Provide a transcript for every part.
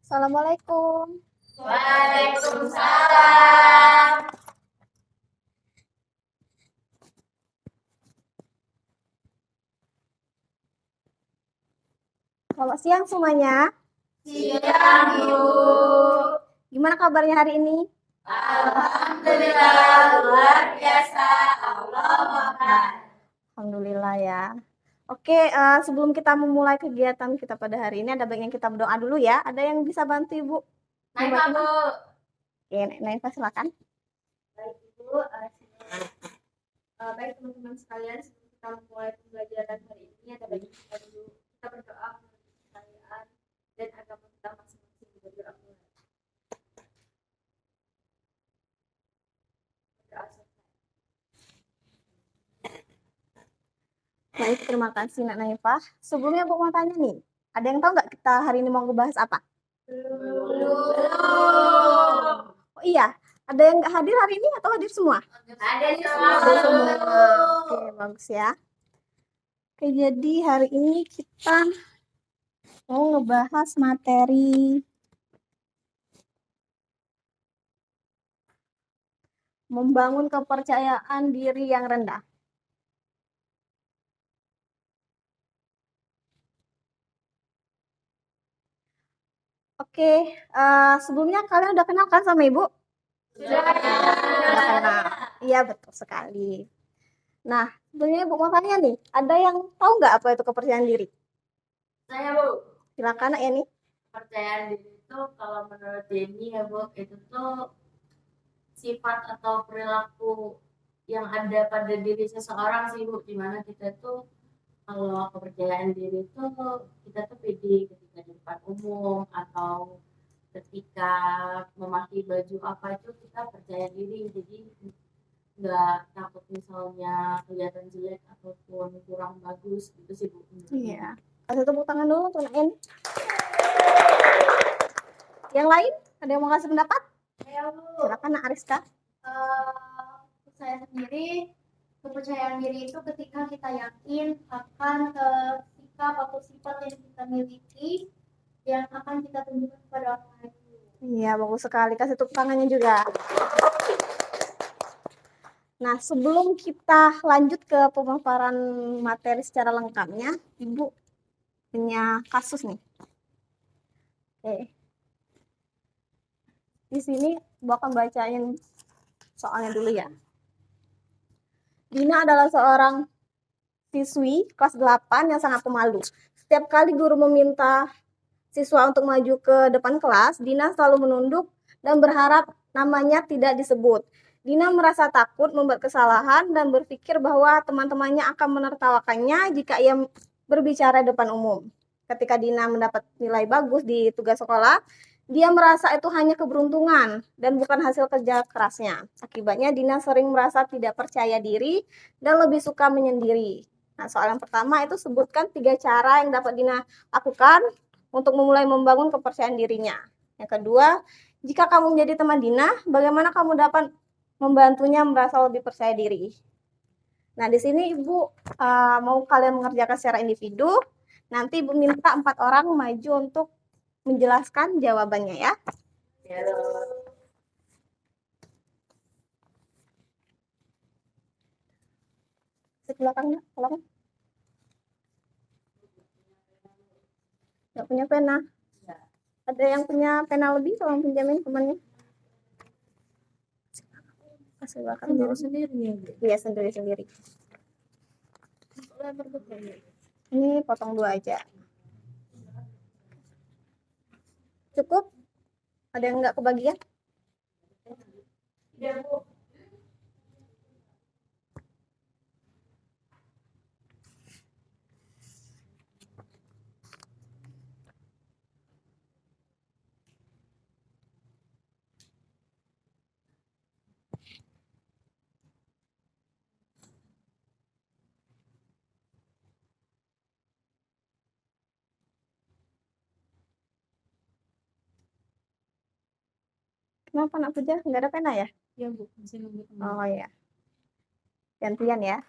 Assalamualaikum. Waalaikumsalam. Selamat siang semuanya. Siang, Bu. Gimana kabarnya hari ini? Alhamdulillah, luar biasa. Allah Akbar. Alhamdulillah ya. Oke, sebelum kita memulai kegiatan kita pada hari ini, ada baiknya kita berdoa dulu ya. Ada yang bisa bantu Ibu? Naik, Membantu? Bu. Oke, Naifa silakan. Baik, Ibu. Baik teman-teman sekalian, sebelum kita memulai pembelajaran hari ini, ada baiknya kita dulu kita berdoa mengenai kekayaan dan agama kita masing-masing. Berdoa mulai. Baik, terima kasih Nak Naifah. Sebelumnya aku mau tanya nih, ada yang tahu nggak kita hari ini mau ngebahas apa? Belum. Oh iya, ada yang nggak hadir hari ini atau hadir semua? Ada semua. Ada semua. Oke, bagus ya. Oke, jadi hari ini kita mau ngebahas materi membangun kepercayaan diri yang rendah. Oke, sebelumnya kalian udah kenal kan sama Ibu? Sudah. Udah kenal. Iya, betul sekali. Nah, sebenarnya Ibu mau tanya nih, ada yang tahu nggak apa itu kepercayaan diri? Saya, Bu. Silakan Nak Yani. Kepercayaan diri itu kalau menurut Denny ya, Bu, itu tuh sifat atau perilaku yang ada pada diri seseorang sih, Bu, dimana kita tuh kalau kepercayaan diri itu kita tuh pede ketika di depan umum atau ketika memakai baju apa itu kita percaya diri, jadi nggak takut misalnya kelihatan jelek ataupun kurang bagus gitu sih, Bu. Iya. Kasih tepuk tangan dulu untuk Nak Yani. Yang lain, ada yang mau kasih pendapat? Saya, Bu. Silakan Nak Ariska. Saya sendiri, kepercayaan diri itu ketika kita yakin akan sikap atau sifat yang kita miliki yang akan kita tunjukkan kepada orang lain. Iya, bagus sekali. Kasih tepuk tangannya juga. Nah, sebelum kita lanjut ke pemaparan materi secara lengkapnya, Ibu punya kasus nih. Oke. Di sini Ibu akan bacain soalnya dulu ya. Dina adalah seorang siswi kelas 8 yang sangat pemalu. Setiap kali guru meminta siswa untuk maju ke depan kelas, Dina selalu menunduk dan berharap namanya tidak disebut. Dina merasa takut membuat kesalahan dan berpikir bahwa teman-temannya akan menertawakannya jika ia berbicara di depan umum. Ketika Dina mendapat nilai bagus di tugas sekolah, dia merasa itu hanya keberuntungan dan bukan hasil kerja kerasnya. Akibatnya Dina sering merasa tidak percaya diri dan lebih suka menyendiri. Nah, soal yang pertama itu sebutkan 3 cara yang dapat Dina lakukan untuk memulai membangun kepercayaan dirinya. Yang kedua, jika kamu menjadi teman Dina, bagaimana kamu dapat membantunya merasa lebih percaya diri? Nah, di sini Ibu mau kalian mengerjakan secara individu. Nanti Ibu minta 4 orang maju untuk menjelaskan jawabannya ya. Di belakangnya, tolong. Nggak punya pena. Ada yang punya pena lebih, tolong pinjamin temannya. Kasih belakang sendiri ya, Bu? Iya, sendiri-sendiri. Ini potong 2 aja. Cukup? Ada yang nggak kebagian? Iya, Bu. Kenapa nak Puja? Nggak ada pena ya? Iya, Bu. Masih nunggu teman. Oh iya. Gantian ya.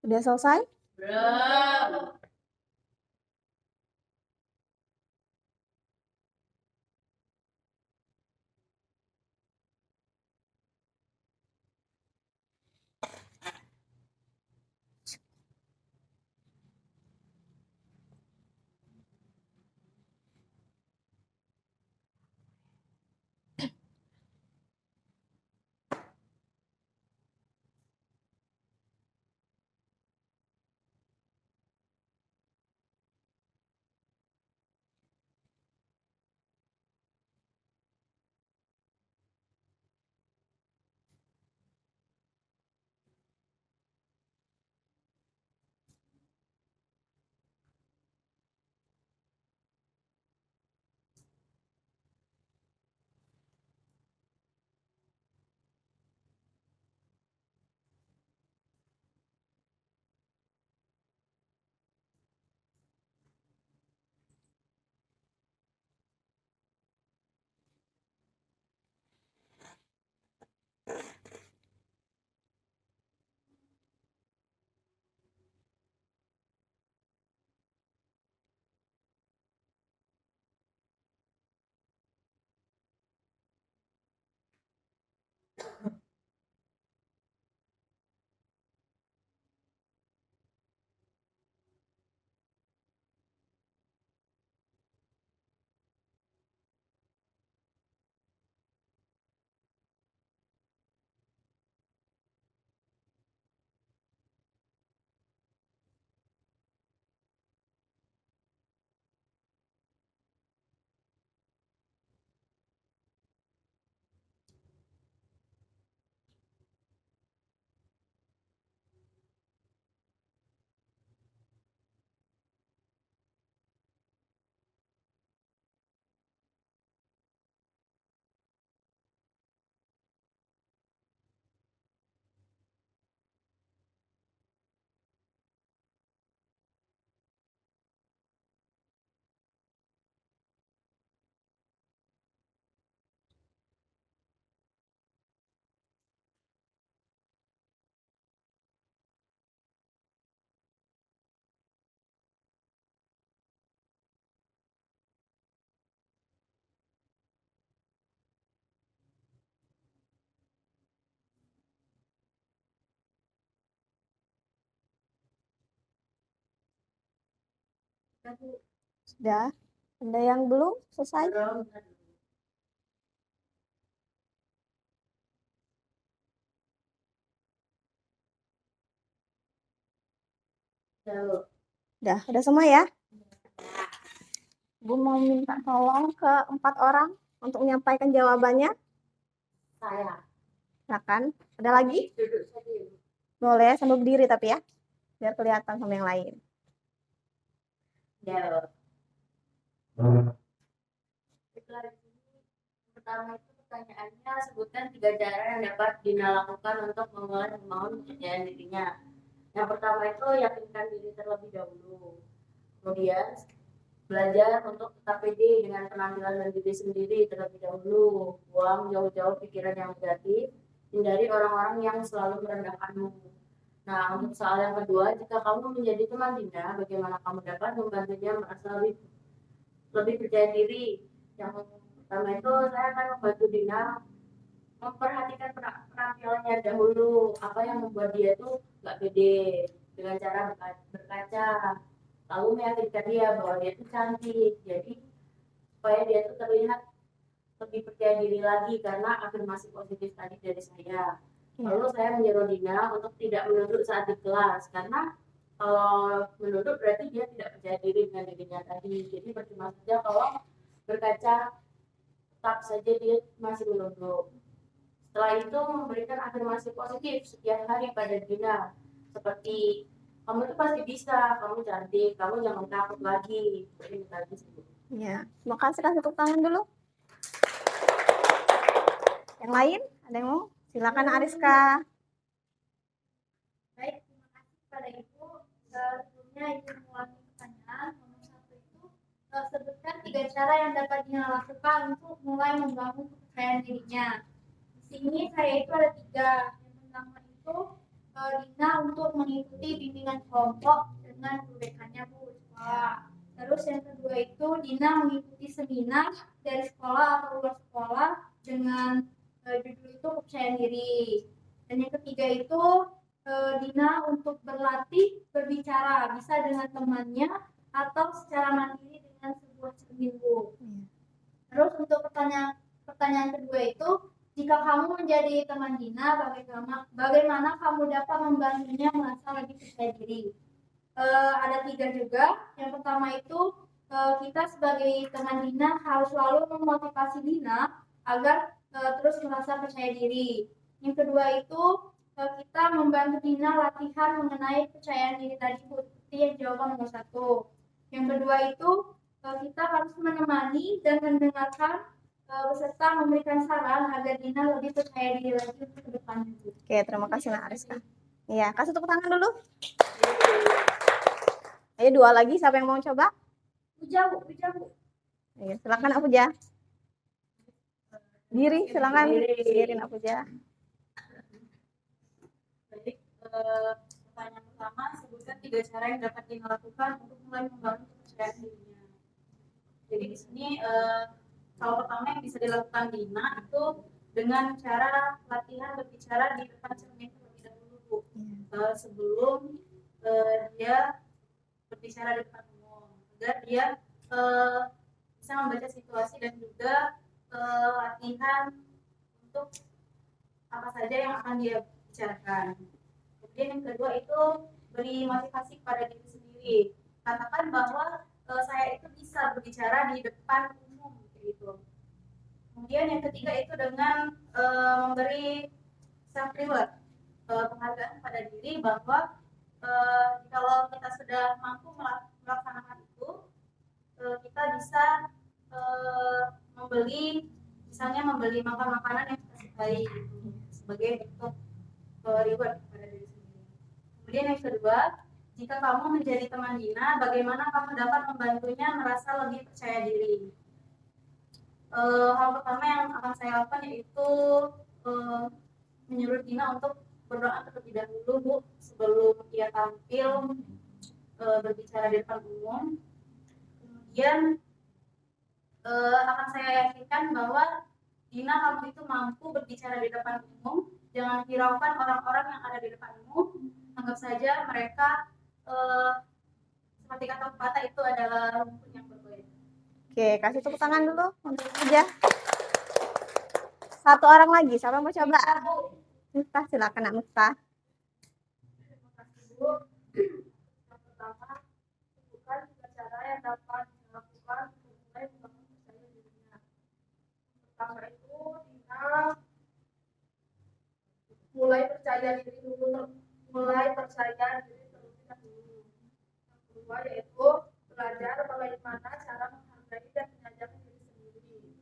Udah selesai? Belum. Sudah. Ada yang belum selesai? Belum. Belum. Udah semua ya? Bu mau minta tolong ke 4 orang untuk menyampaikan jawabannya. Saya. Silakan. Ada lagi? Duduk saja. Boleh sambil berdiri tapi ya, biar kelihatan sama yang lain. Ya. Pertama itu pertanyaannya, sebutkan 3 cara yang dapat Dina lakukan untuk memulai membangun kepercayaan dirinya. Yang pertama itu yakinkan diri terlebih dahulu. Kemudian belajar untuk tetap pede dengan penampilan dan diri sendiri terlebih dahulu. Buang jauh-jauh pikiran yang negatif. Hindari orang-orang yang selalu merendahkanmu. Nah, untuk soal yang kedua, jika kamu menjadi teman Dina, bagaimana kamu dapat membantunya merasa lebih percaya diri? Yang pertama itu, saya akan membantu Dina memperhatikan penampilannya dahulu, apa yang membuat dia tuh nggak pede, dengan cara berkaca, lalu meyakinkan dia bahwa dia tuh cantik, jadi supaya dia tuh terlihat lebih percaya diri lagi karena afirmasi positif tadi dari saya. Lalu saya menyuruh Dina untuk tidak menunduk saat di kelas, karena kalau menunduk berarti dia tidak percaya diri dengan dirinya tadi. Jadi percuma saja kalau berkaca, tetap saja dia masih menunduk. Setelah itu memberikan afirmasi positif setiap hari pada Dina, seperti kamu itu pasti bisa, kamu cantik, kamu jangan takut lagi. Ini tadi sih. Ya, makasih, kasih tepuk tangan dulu. Yang lain ada yang mau? Silakan Ariska. Baik, terima kasih kepada Ibu. Sebelumnya Ibu mengulangi pertanyaan. Nomor 1 itu sebutkan 3 cara yang dapat Dina lakukan untuk mulai membangun kepercayaan dirinya. Di sini saya itu ada 3. Yang pertama itu Dina untuk mengikuti bimbingan kelompok dengan guru BK-nya Bu. Terus yang kedua itu Dina mengikuti seminar dari sekolah atau luar sekolah dengan judul itu kepercayaan diri. Dan yang ketiga itu Dina untuk berlatih berbicara, bisa dengan temannya atau secara mandiri dengan sebuah cermin Bu. Terus untuk pertanyaan kedua itu, jika kamu menjadi teman Dina, bagaimana kamu dapat membantunya merasa lebih percaya diri? Ada 3 juga. Yang pertama itu kita sebagai teman Dina harus selalu memotivasi Dina agar terus merasa percaya diri. Yang kedua itu kita membantu Dina latihan mengenai kepercayaan diri tadi seperti yang jawaban nomor 1. Yang kedua itu kita harus menemani dan mendengarkan beserta memberikan saran agar Dina lebih percaya diri lagi untuk ke depannya. Oke, terima kasih Nak Ariska. Iya, kasih tepuk tangan dulu. Ayo 2 lagi, siapa yang mau coba? Puja Bu. Ayo, silakan Nak Puja. Diri, silakan. Diri Nak Puja. Baik, pertanyaan pertama, sebutkan 3 cara yang dapat Dina lakukan untuk mulai membangun kepercayaan dirinya. Jadi di sini kalau pertama yang bisa dilakukan Dina itu dengan cara latihan berbicara di depan cermin terlebih dahulu, sebelum dia berbicara di depan umum, agar dia bisa membaca situasi dan juga latihan untuk apa saja yang akan dia bicarakan. Kemudian yang kedua itu beri motivasi kepada diri sendiri. Katakan bahwa saya itu bisa berbicara di depan umum gitu. Kemudian yang ketiga itu dengan memberi self reward, penghargaan pada diri bahwa kalau kita sudah mampu melaksanakan itu, kita bisa membeli makanan yang kita sukai gitu, sebagai bentuk reward kepada diri sendiri. Kemudian yang kedua, jika kamu menjadi teman Dina, bagaimana kamu dapat membantunya merasa lebih percaya diri? Hal pertama yang akan saya lakukan yaitu menyuruh Dina untuk berdoa terlebih dahulu Bu, sebelum dia tampil berbicara di depan umum. Kemudian akan saya yakinkan bahwa Dina, kamu itu mampu berbicara di depan umum. Jangan hiraukan orang-orang yang ada di depan umum. Anggap saja mereka seperti kata pepatah itu adalah rumput yang bergoyang. Oke, kasih tepuk tangan dulu untuk Puja. 1 orang lagi, siapa yang mau coba? Miftah, silakan Nak Miftah. Terima kasih Bu. Yang pertama, bukan cara yang dapat dilakukan untuk mulai membangun percaya dirinya. Pertama itu Dina mulai percaya diri terlebih dahulu. Yang kedua yaitu belajar bagaimana cara menghargai dan menyayangi diri sendiri.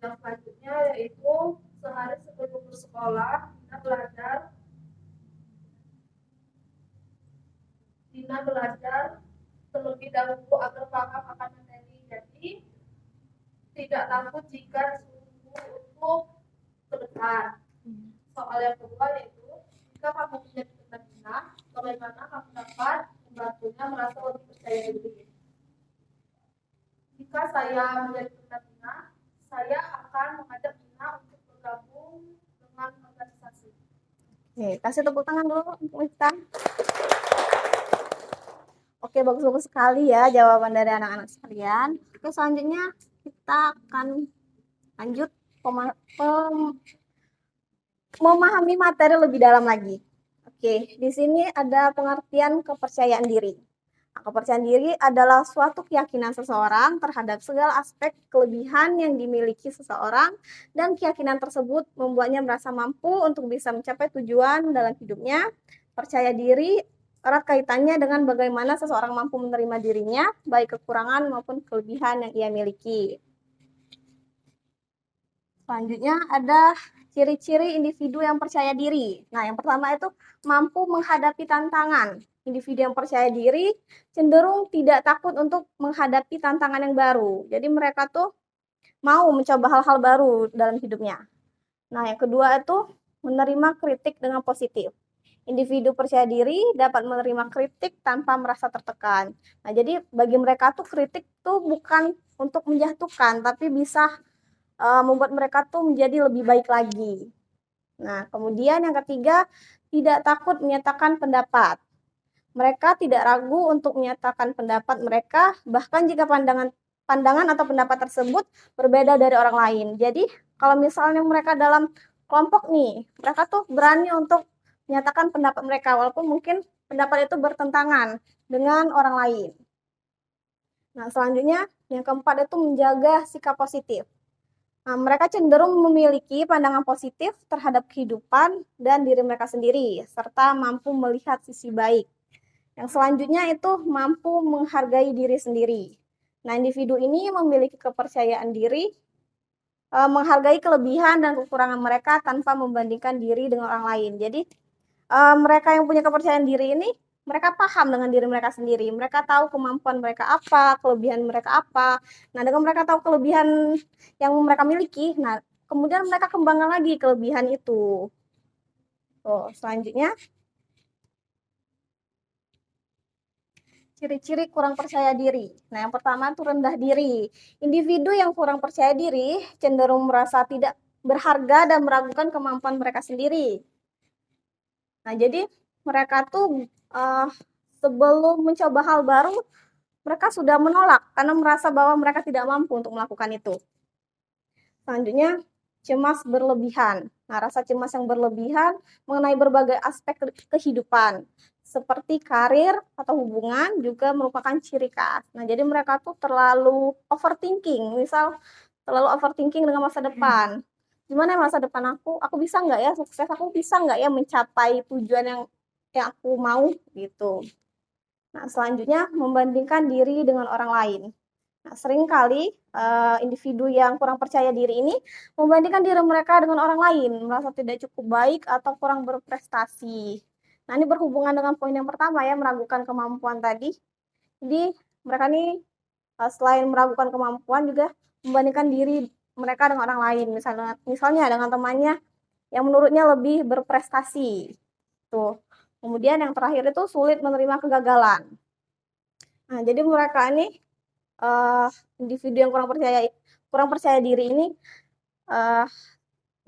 Yang selanjutnya yaitu sehari sebelum bersekolah Dina belajar terlebih dahulu agar paham akan materi. Jadi tidak takut jika disuruh untuk ke depan. Soal yang kedua yaitu jika kamu menjadi teman Dina, bagaimana kamu dapat membantunya merasa lebih percaya diri? Jika saya menjadi teman Dina, saya akan mengajak Dina untuk bergabung dengan organisasi. Oke, kasih tepuk tangan dulu untuk Miftah. Oke, bagus-bagus sekali ya jawaban dari anak-anak sekalian. Oke, selanjutnya kita akan lanjut memahami materi lebih dalam lagi. Oke, di sini ada pengertian kepercayaan diri. Nah, kepercayaan diri adalah suatu keyakinan seseorang terhadap segala aspek kelebihan yang dimiliki seseorang, dan keyakinan tersebut membuatnya merasa mampu untuk bisa mencapai tujuan dalam hidupnya. Percaya diri erat kaitannya dengan bagaimana seseorang mampu menerima dirinya, baik kekurangan maupun kelebihan yang ia miliki. Selanjutnya ada ciri-ciri individu yang percaya diri. Nah, yang pertama itu mampu menghadapi tantangan. Individu yang percaya diri cenderung tidak takut untuk menghadapi tantangan yang baru. Jadi mereka tuh mau mencoba hal-hal baru dalam hidupnya. Nah, yang kedua itu menerima kritik dengan positif. Individu percaya diri dapat menerima kritik tanpa merasa tertekan. Nah, jadi bagi mereka tuh kritik tuh bukan untuk menjatuhkan, tapi bisa membuat mereka tuh menjadi lebih baik lagi. Nah, kemudian yang ketiga, tidak takut menyatakan pendapat. Mereka tidak ragu untuk menyatakan pendapat mereka, bahkan jika pandangan atau pendapat tersebut berbeda dari orang lain. Jadi, kalau misalnya mereka dalam kelompok nih, mereka tuh berani untuk menyatakan pendapat mereka, walaupun mungkin pendapat itu bertentangan dengan orang lain. Nah, selanjutnya, yang keempat itu menjaga sikap positif. Nah, mereka cenderung memiliki pandangan positif terhadap kehidupan dan diri mereka sendiri, serta mampu melihat sisi baik. Yang selanjutnya itu mampu menghargai diri sendiri. Nah, individu ini memiliki kepercayaan diri, menghargai kelebihan dan kekurangan mereka tanpa membandingkan diri dengan orang lain. Jadi, mereka yang punya kepercayaan diri ini, mereka paham dengan diri mereka sendiri. Mereka tahu kemampuan mereka apa, kelebihan mereka apa. Nah, dengan mereka tahu kelebihan yang mereka miliki, nah, kemudian mereka kembangkan lagi kelebihan itu. Selanjutnya, ciri-ciri kurang percaya diri. Nah, yang pertama itu rendah diri. Individu yang kurang percaya diri cenderung merasa tidak berharga dan meragukan kemampuan mereka sendiri. Nah, jadi mereka tuh sebelum mencoba hal baru, mereka sudah menolak karena merasa bahwa mereka tidak mampu untuk melakukan itu. Selanjutnya, cemas berlebihan. Nah, rasa cemas yang berlebihan mengenai berbagai aspek kehidupan, seperti karir atau hubungan juga merupakan ciri khas. Nah, jadi mereka tuh terlalu overthinking, misal terlalu overthinking dengan masa depan. Gimana ya masa depan aku bisa nggak ya sukses, aku bisa nggak ya mencapai tujuan yang aku mau gitu. Nah, selanjutnya membandingkan diri dengan orang lain. Nah, seringkali individu yang kurang percaya diri ini membandingkan diri mereka dengan orang lain, merasa tidak cukup baik atau kurang berprestasi. Nah, ini berhubungan dengan poin yang pertama ya, meragukan kemampuan tadi. Jadi, mereka ini selain meragukan kemampuan juga membandingkan diri mereka dengan orang lain, misalnya dengan temannya yang menurutnya lebih berprestasi. Tuh. Kemudian yang terakhir itu sulit menerima kegagalan. Nah, jadi mereka ini individu yang kurang percaya diri ini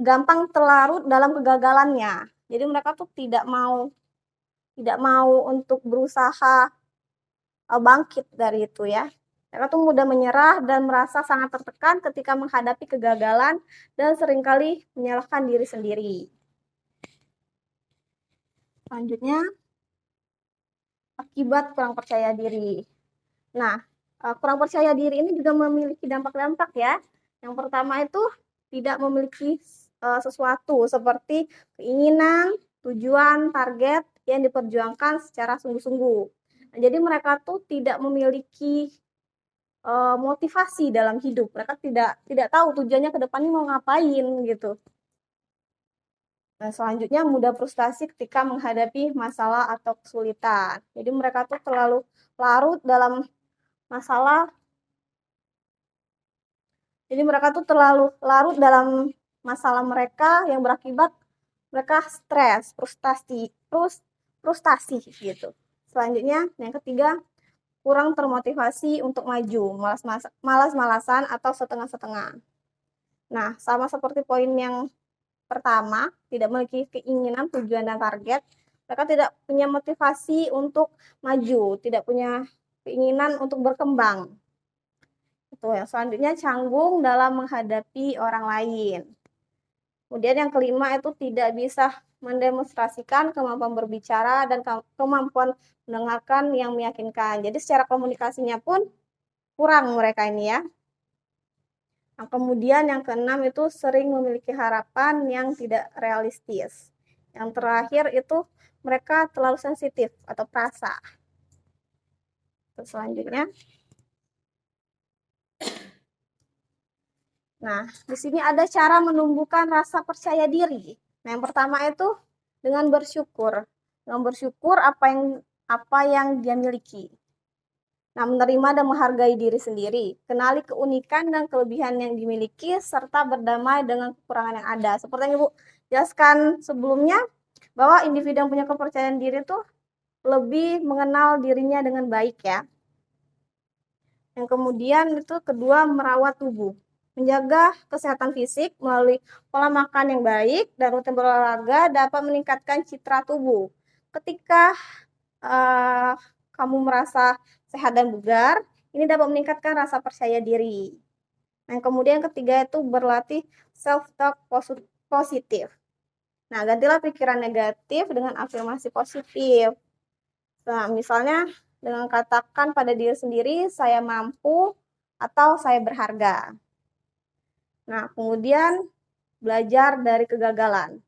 gampang terlarut dalam kegagalannya. Jadi mereka tuh tidak mau untuk berusaha bangkit dari itu ya. Mereka tuh mudah menyerah dan merasa sangat tertekan ketika menghadapi kegagalan dan seringkali menyalahkan diri sendiri. Selanjutnya, akibat kurang percaya diri. Nah, kurang percaya diri ini juga memiliki dampak-dampak ya. Yang pertama itu tidak memiliki sesuatu seperti keinginan, tujuan, target yang diperjuangkan secara sungguh-sungguh. Nah, jadi mereka tuh tidak memiliki motivasi dalam hidup. Mereka tidak tahu tujuannya ke depannya mau ngapain gitu. Nah, selanjutnya mudah frustasi ketika menghadapi masalah atau kesulitan. Jadi mereka tuh terlalu larut dalam masalah. Jadi mereka tuh terlalu larut dalam masalah mereka yang berakibat mereka stres, frustasi gitu. Selanjutnya yang ketiga, kurang termotivasi untuk maju, malas-malasan atau setengah-setengah. Nah, sama seperti poin yang pertama, tidak memiliki keinginan, tujuan, dan target. Mereka tidak punya motivasi untuk maju, tidak punya keinginan untuk berkembang. Itu yang selanjutnya, canggung dalam menghadapi orang lain. Kemudian yang kelima itu tidak bisa mendemonstrasikan kemampuan berbicara dan kemampuan mendengarkan yang meyakinkan. Jadi secara komunikasinya pun kurang mereka ini ya. Nah, kemudian yang keenam itu sering memiliki harapan yang tidak realistis. Yang terakhir itu mereka terlalu sensitif atau perasa. Terus selanjutnya. Nah, di sini ada cara menumbuhkan rasa percaya diri. Nah, yang pertama itu dengan bersyukur. Dengan bersyukur apa yang dia miliki. Nah, menerima dan menghargai diri sendiri. Kenali keunikan dan kelebihan yang dimiliki serta berdamai dengan kekurangan yang ada. Seperti yang Ibu jelaskan sebelumnya bahwa individu yang punya kepercayaan diri tuh lebih mengenal dirinya dengan baik ya. Yang kemudian itu kedua, merawat tubuh. Menjaga kesehatan fisik melalui pola makan yang baik dan rutin berolahraga dapat meningkatkan citra tubuh. Ketika kamu merasa sehat dan bugar, ini dapat meningkatkan rasa percaya diri. Yang kemudian ketiga itu berlatih self-talk positif. Nah, gantilah pikiran negatif dengan afirmasi positif. Nah, misalnya dengan katakan pada diri sendiri, saya mampu atau saya berharga. Nah, kemudian belajar dari kegagalan.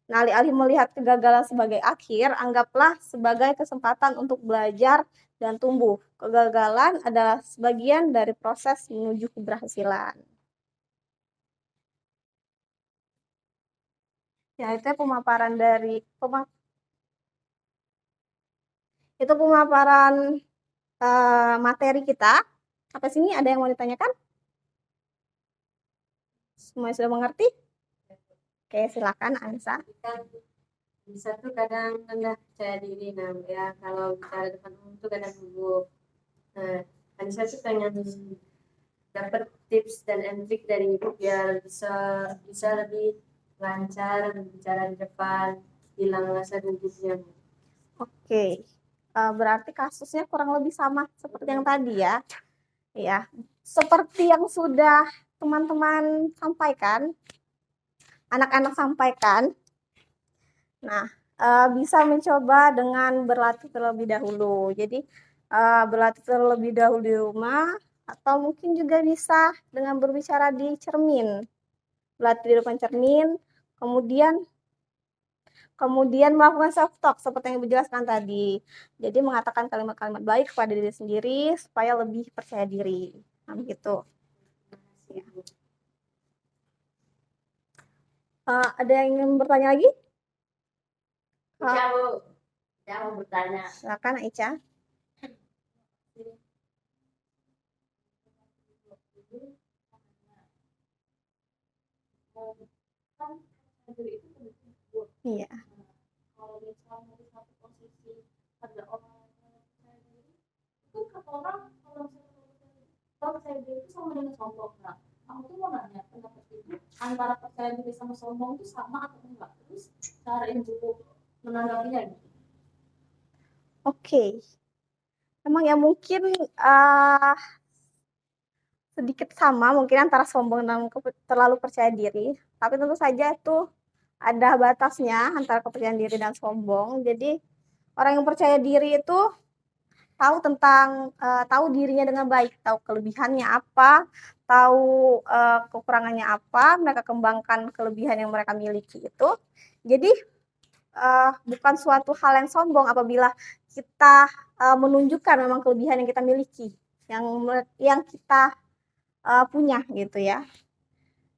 Nah, alih-alih melihat kegagalan sebagai akhir, anggaplah sebagai kesempatan untuk belajar dan tumbuh. Kegagalan adalah sebagian dari proses menuju keberhasilan. Ya, itu pemaparan materi kita. Sampai sini ada yang mau ditanyakan? Semua sudah mengerti? Oke, silakan Anissa. Bisa tuh kadang rendah percaya diri, nah ya kalau bicara depan umum tuh kadang gugup. Nah, Anissa tuh pengen dapat tips dan trik dari ibu biar bisa lebih lancar berbicara di depan, hilang rasa gugupnya. Oke, berarti kasusnya kurang lebih sama seperti yang tadi ya. Ya, seperti yang sudah teman-teman sampaikan, anak-anak sampaikan. Nah, bisa mencoba dengan berlatih terlebih dahulu. Jadi, berlatih terlebih dahulu di rumah, atau mungkin juga bisa dengan berbicara di cermin. Berlatih di depan cermin, kemudian melakukan self-talk seperti yang dijelaskan tadi. Jadi mengatakan kalimat-kalimat baik kepada diri sendiri supaya lebih percaya diri. Nah, begitu. Ya. Ada yang ingin bertanya lagi? Ica mau bertanya. Silakan Ica. Iya. Kalau misalnya di satu posisi ada orang yang percaya diri, itu kata orang kalau percaya diri itu sama dengan sombong. Nah, aku tuh mau nanya pendapat itu antara percaya diri sama sombong itu sama atau enggak? Terus cara ibu menanggapinya gitu. Oke. Emang ya mungkin sedikit sama mungkin antara sombong dan terlalu percaya diri. Tapi tentu saja itu ada batasnya antara kepercayaan diri dan sombong. Jadi orang yang percaya diri itu tahu dirinya dengan baik, tahu kelebihannya apa, tahu kekurangannya apa, mereka kembangkan kelebihan yang mereka miliki itu. Jadi bukan suatu hal yang sombong apabila kita menunjukkan memang kelebihan yang kita miliki, yang kita punya gitu ya.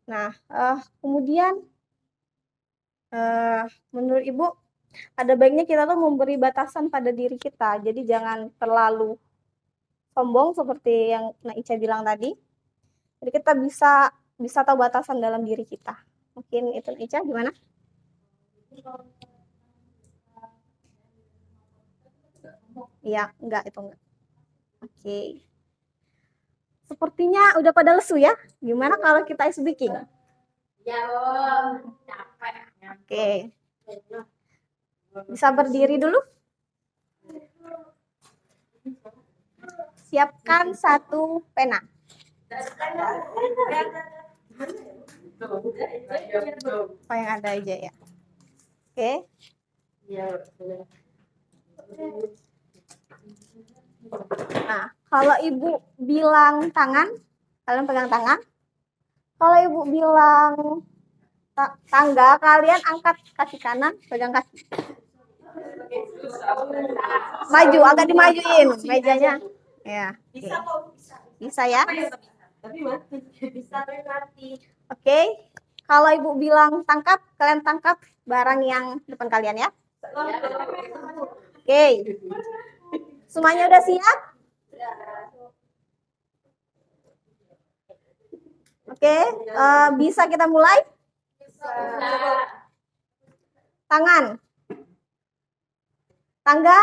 Nah, kemudian menurut Ibu ada baiknya kita tuh memberi batasan pada diri kita. Jadi jangan terlalu sombong seperti yang Ica bilang tadi. Jadi kita bisa tahu batasan dalam diri kita. Mungkin itu Ica gimana? Iya, enggak itu enggak. Oke. Sepertinya udah pada lesu ya. Gimana kalau kita ice breaking? Ya, capek. Oke. Bisa berdiri dulu. Siapkan satu pena. Apa yang ada aja ya. Oke. Nah, kalau Ibu bilang tangan, kalian pegang tangan. Kalau Ibu bilang tangga, kalian angkat kaki kanan, pegang kaki. Maju, agak dimajuin mejanya. Ya. Bisa ya? Oke. Kalau Ibu bilang tangkap, kalian tangkap barang yang depan kalian ya. Oke. Semuanya udah siap? Oke. Bisa kita mulai? Tangan. Tangga.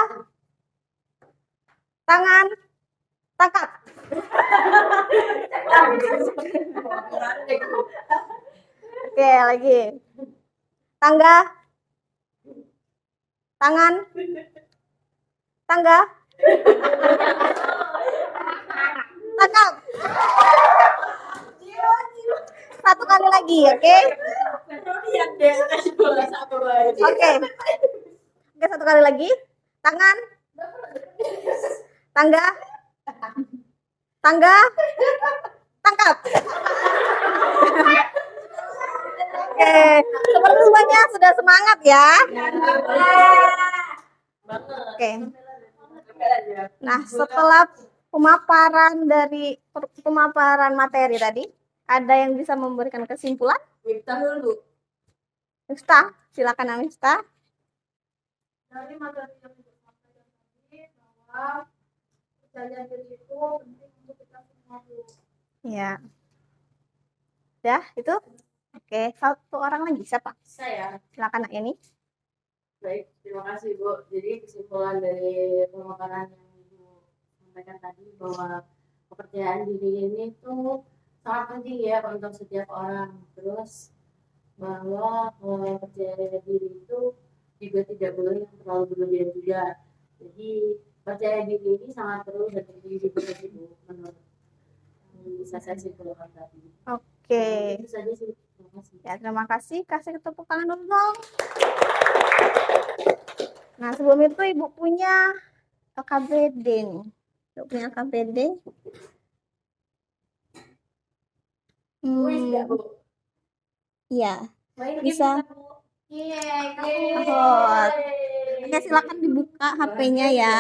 Tangan. Tangkap. Oke, lagi. Tangga. Tangan. Tangga. Tangkap. Satu kali lagi, oke? Oke. Oke, satu kali lagi. Tangan. Tangga. Tangga. Tangkap. Oke, seperti semuanya sudah semangat ya. Oke. Nah, setelah pemaparan materi tadi, ada yang bisa memberikan kesimpulan? Miftah dulu. Miftah, silakan Miftah. Dari materi yang disampaikan tadi bahwa percaya diri itu penting untuk kita semua Bu. Ya. Ya, itu. Oke, satu orang lagi siapa? Saya. Silakan Nak Yeni. Baik, terima kasih Bu. Jadi kesimpulan dari pemaparan yang Ibu sampaikan tadi bahwa kepercayaan diri ini tuh sangat penting ya untuk setiap orang. Terus bahwa percaya diri itu juga tidak boleh yang terlalu berlebihan juga. Jadi percaya diri ini sangat perlu dan penting juga Bu, menurut yang bisa saya simpulkan tadi. Oke. Itu saja sih. Terima kasih. Ya, terima kasih. Kasih tepuk tangan dulu dong. Nah, sebelum itu Ibu punya LKBD nih. Ibu punya LKBD. Kuis nggak, Bu? Iya, Main bisa. game, Bu. Oh. Oke, silakan dibuka HP-nya ya.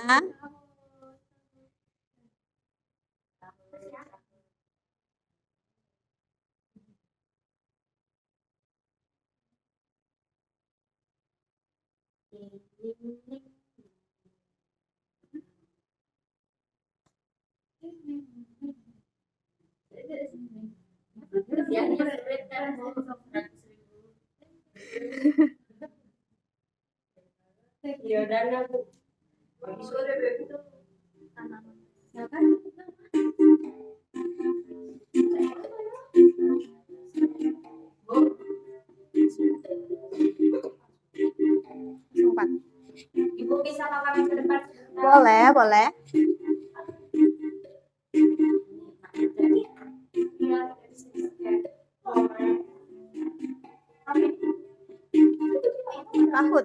Ya udah Bu. Pagi sore begitu. Sempat. Ibu bisa pakai ke depan sebentar. Boleh, boleh. Takut.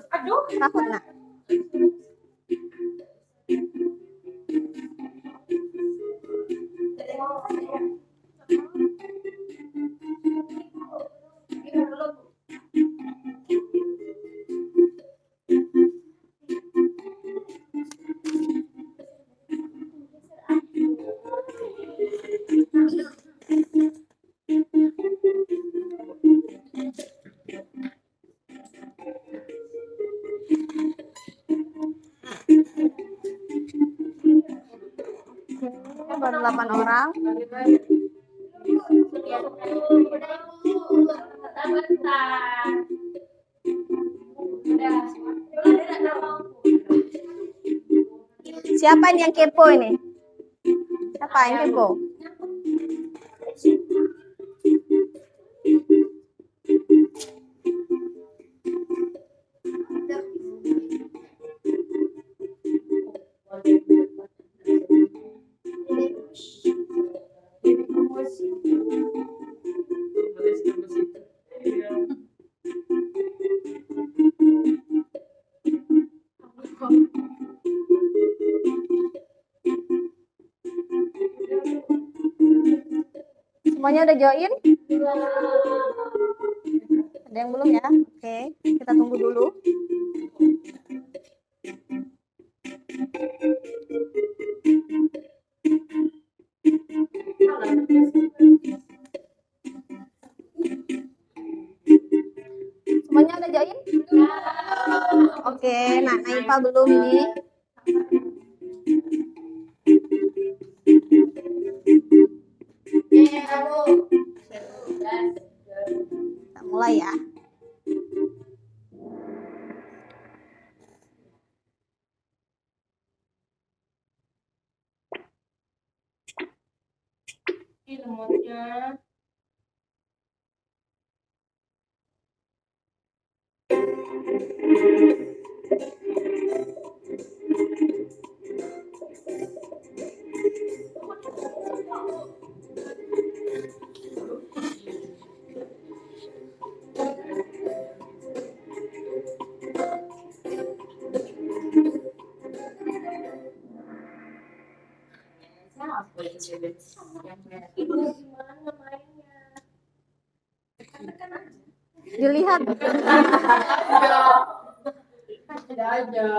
Takut, Nak. Baru 8 orang. Siapa ini yang kepo ini? Siapa yang kepo? Semuanya udah join? Ada yang belum ya? Oke, kita tunggu dulu. Semuanya udah join? Oke, nah Naipa belum nih. Kita mulai ya. Ini lemotnya. Siapa yang cewek? Yang merah itu gimana mainnya? Tekan aja. Dilihat. Ada aja.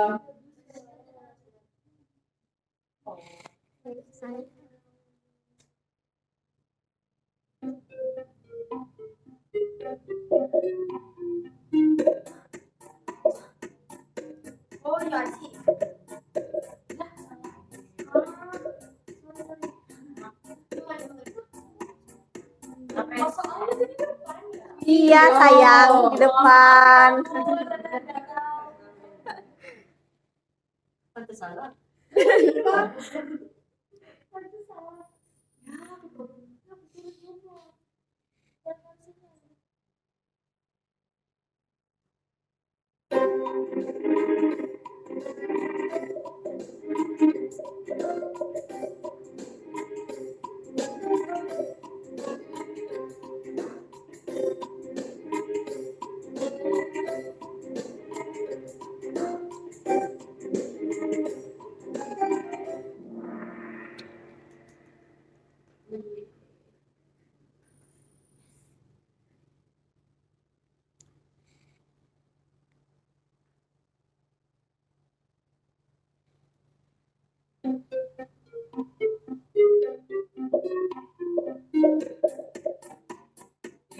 Oh iya sih. Iya sayang, di depan. Pantes salah.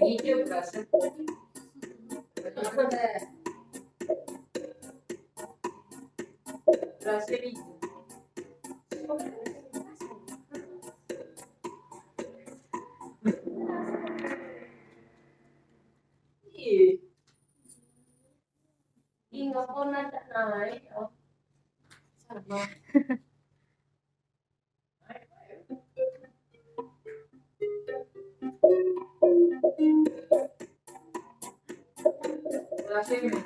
Hijau berasa. Berasa hijau. Ih, nggak pernah naik. Oh, sabar. Berasa biru.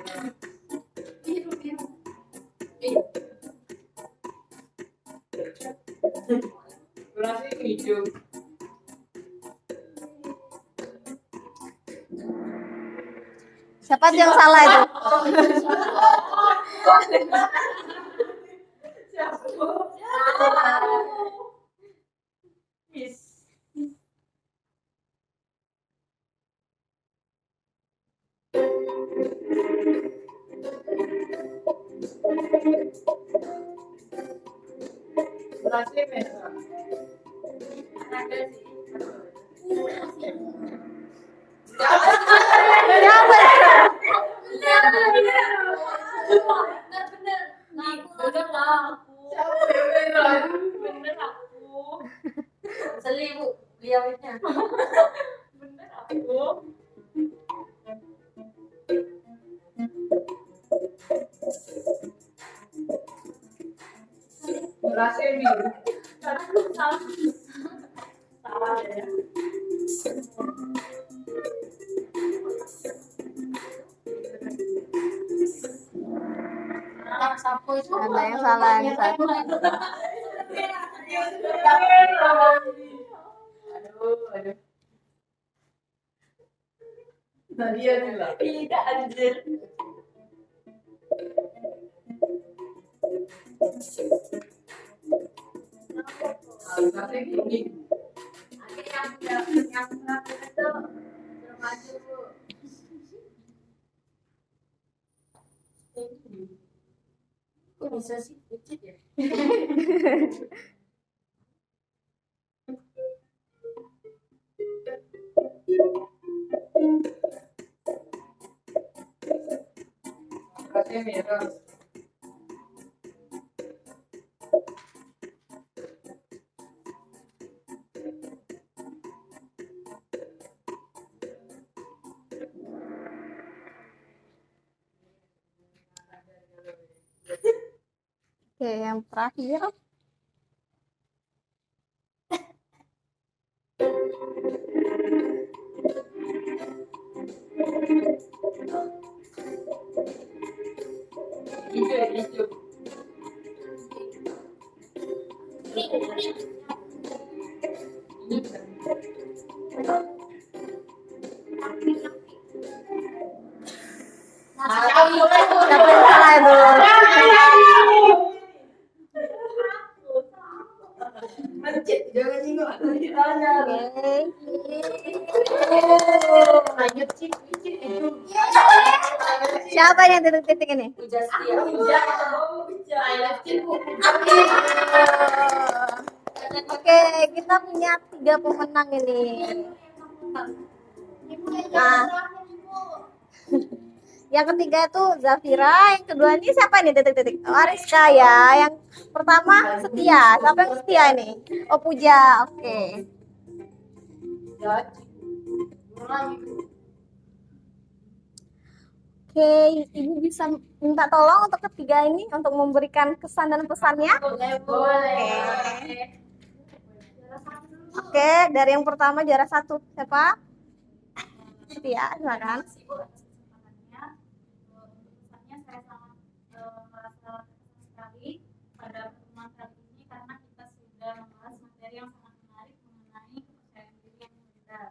Berasa hijau. Siapa yang salah itu? Berasa merah. Ada sih. Bener aku. Seli bu, liawitnya. Bener aku. Berasa biru. Salah. Salah ya. Sapu itu Ada yang salah nih, Sat. Aduh. Tadi ada lah. Tidak anjir. Nanti gini. Yang terakhir itu maju. Kok bisa sih kecil ya? Kasih merah. Oke, yang terakhir. Hijau. Ini Siapa yang salah itu? jangan nyinggung. Oke. Lanjut sih, itu. Siapa yang titik-titik ini? Uja setia. Lanjut sih, Bu. Oke, kita punya 3 pemenang ini. Nah, yang ketiga itu Zafira, yang kedua ini siapa nih titik-titik? Oh, Ariska ya. Yang pertama Setia. Siapa yang Setia ini? Oh, Puja. Oke. Oke, Ibu bisa minta tolong untuk ketiga ini untuk memberikan kesan dan pesannya. Boleh. Oke, dari yang pertama juara 1 siapa? Setia, silakan. Pesannya saya sangat merasa sekali pada pertemuan kali ini karena kita sudah membahas materi yang sangat menarik mengenai kepercayaan diri yang benar,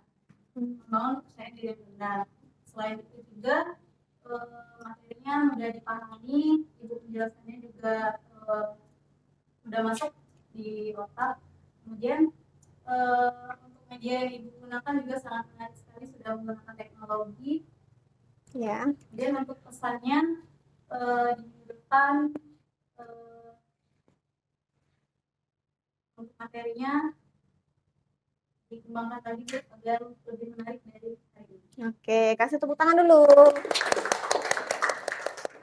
membangun kepercayaan diri yang benar. Selain itu juga materinya mudah dipahami, ibu penjelasannya juga mudah masuk di otak. Kemudian untuk media yang ibu gunakan juga sangat menarik sekali, sudah menggunakan teknologi. Ya. Kemudian untuk pesannya di minggu depan untuk materinya dikembangkan lagi agar lebih menarik dari hari ini. Oke, kasih tepuk tangan dulu.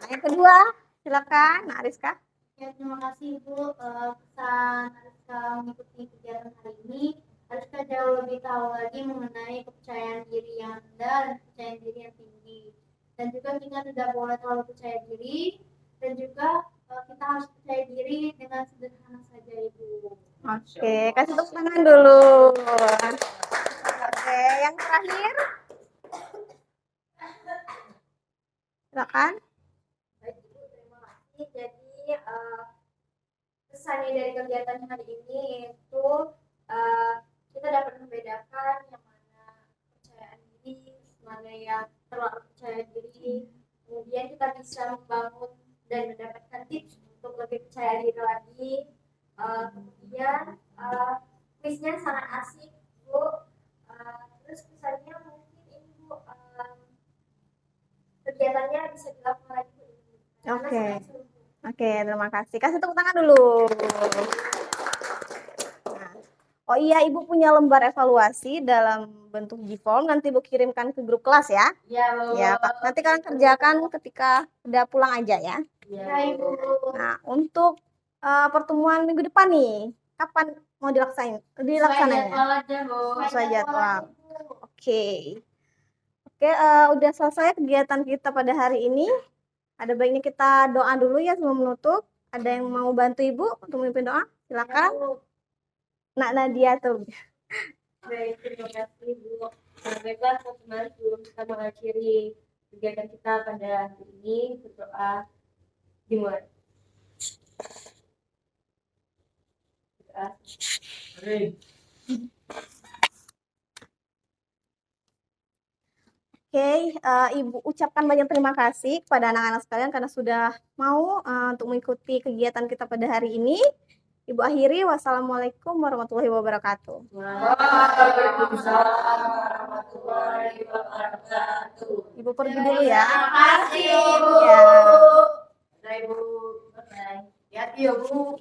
Nah, yang kedua, silakan, Nah, Ariska. Ya, terima kasih Ibu. Pesan Ariska mengikuti kegiatan hari ini, Ariska jauh lebih tahu lagi mengenai kepercayaan diri yang rendah dan kepercayaan diri yang tinggi. Dan juga kita tidak boleh terlalu percaya diri, dan juga kita harus percaya diri dengan sederhana saja Ibu. Oke, kasih tepuk tangan dulu. Oke, yang terakhir. Silakan. Baik Ibu, terima kasih. Jadi pesannya dari kegiatan hari ini itu kita dapat membedakan yang mana kepercayaan diri, mana yang terlalu percaya diri. Kemudian kita bisa membangun dan mendapatkan tips untuk lebih percaya diri lagi. Kemudian kuisnya sangat asik Bu. Terus pesannya mungkin ini Bu, kegiatannya bisa dilakukan lagi Bu. Oke. Oke, terima kasih. Kasih tepuk tangan dulu. Nah, oh iya, Ibu punya lembar evaluasi dalam bentuk G-form. Nanti Ibu kirimkan ke grup kelas ya. Ya, Bu. Ya, Pak. Nanti kalian kerjakan ketika udah pulang aja ya. Ya Ibu. Nah, untuk pertemuan minggu depan nih, kapan mau dilaksananya? Jadwal aja, Bu. Sesuai jadwal. Oke. Oke, udah selesai kegiatan kita pada hari ini. Ada baiknya kita doa dulu ya sebelum menutup. Ada yang mau bantu Ibu untuk memimpin doa? Silakan. Nak Nadia tuh. Baik, terima kasih Bu. Baiklah, teman-teman, sebelum kita mengakhiri kegiatan kita pada hari ini, berdoa dimulai. Oke, Ibu ucapkan banyak terima kasih kepada anak-anak sekalian karena sudah mau untuk mengikuti kegiatan kita pada hari ini. Ibu akhiri, wassalamualaikum warahmatullahi wabarakatuh. Waalaikumsalam warahmatullahi wabarakatuh. Ibu pergi dulu ya. Terima kasih, Bu. Ya. Bye, Bu. Bye. Hati-hati ya, Bu.